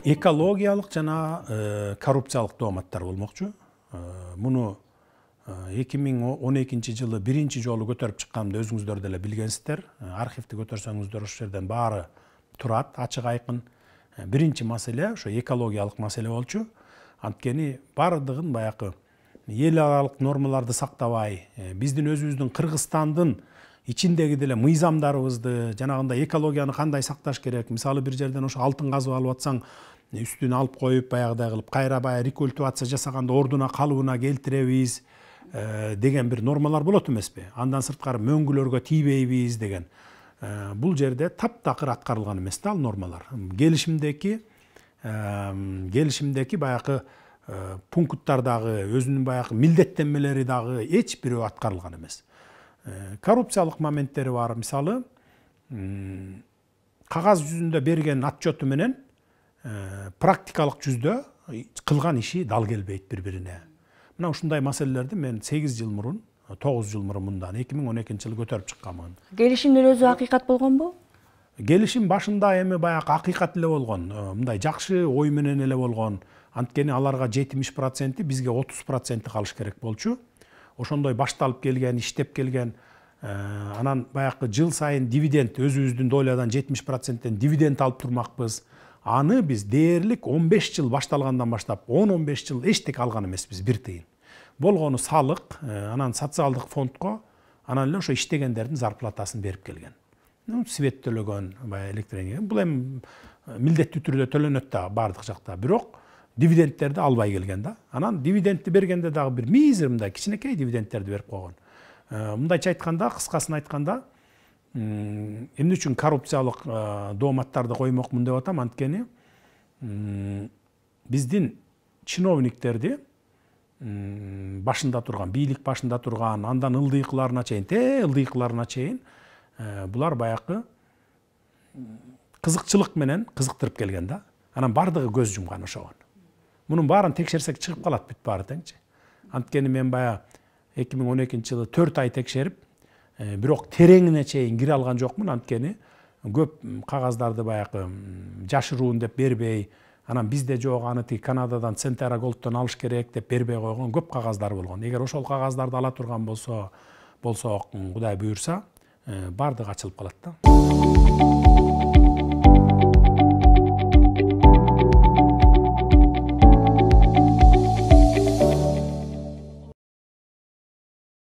Экологиялык жана коррупциялык дооматтар болмокчу. Муну 2012 жылы биринчи жолу көтөрүп чыкканымда өзүңүздөр деле билгенсиздер. Архивди көтөрсөңүздөр ошол жерден баары турат, ачык айкын. Биринчи маселе ошо экологиялык маселе болчу. Анткени баардыгын баягы эл аралык нормаларды сактабай, биздин өзүбүздүн Кыргызстандын ичиндеги деле мыйзамдарыбызды, жанагындай экологияны кандай сакташ керек. Мисалы бир жерден ошо алтын казып алып атсаң, үстүнө алып коюп баягыдай кылып кайра баягы рекультивация жасаганда ордуна калыбына келтиребиз деген бир нормалар болот эмеспи? Андан сырткары мөңгүлөргө тийбейбиз деген. Бул жерде таптакыр аткарылган эмес да ал нормалар. Келишимдеки баягы пункттардагы өзүнүн баягы милдеттенмелери дагы эч бирөө аткарылган эмес. Коррупциялык моменттери бар. Мисалы, кагаз жүзүндө берген отчету менен практикалык жүздө кылган иши дал келбейт бири-бирине. Мына ушундай маселелерди мен 8 жыл мурун, 9 жыл мурун мындан 2012 жылы көтөрүп чыкканмын. Келишимдин өзү акыйкат болгонбу? Келишим башында эми баягы акыйкат эле болгон. Мындай жакшы ой менен эле болгон. Анткени аларга 70%, бизге 30% калыш керек болчу. Ошондой башталып келген, иштеп келген, анан баягы жыл сайын дивиденд, өзүбүздүн долядан 70%тен дивиденд алып турмакпыз. Аны биз дээрлик 15 жыл башталгандан баштап 10-15 жыл эчтеке алган эмеспиз, бир тыйын. Болгону салык, анан социалдык фондко, анан эле ошо иштегендердин зарплатасын берип келген. Свет төлөгөн, баягы электроэнергия. Бул эми милдеттүү түрдө төлөнөт да бардык жакта. Бирок дивидендтерди албай келген да. Анан дивидендти бергенде дагы бир мизерминдай кичинекей дивидендтерди берип койгон. Мындайча айтканда, кыскасын айтканда, эмне үчүн коррупциялык дооматтарды коймокмун деп атам, анткени биздин чиновниктерди башында турган, бийлик башында турган, андан ылдыйкыларына чейин, булар баягы кызыкчылык менен кызыктырып келген да. Анан бардыгы көз жумган ошого. Мунун баарын текшерсек чыгып калат бүт баары теңчи. Анткени мен баягы 2012 жылы 4 ай текшерип, бирок тереңине чейин кире алган жокмун, анткени көп кагаздарды баягы жашыруун деп бербей, анан бизде жок, аны Канададан Центера Голдтон алыш керек деп бербей койгон көп кагаздар болгон. Эгер ошол кагаздарды ала турган болсок, Кудай буйрса, бардыгы ачылып калат да.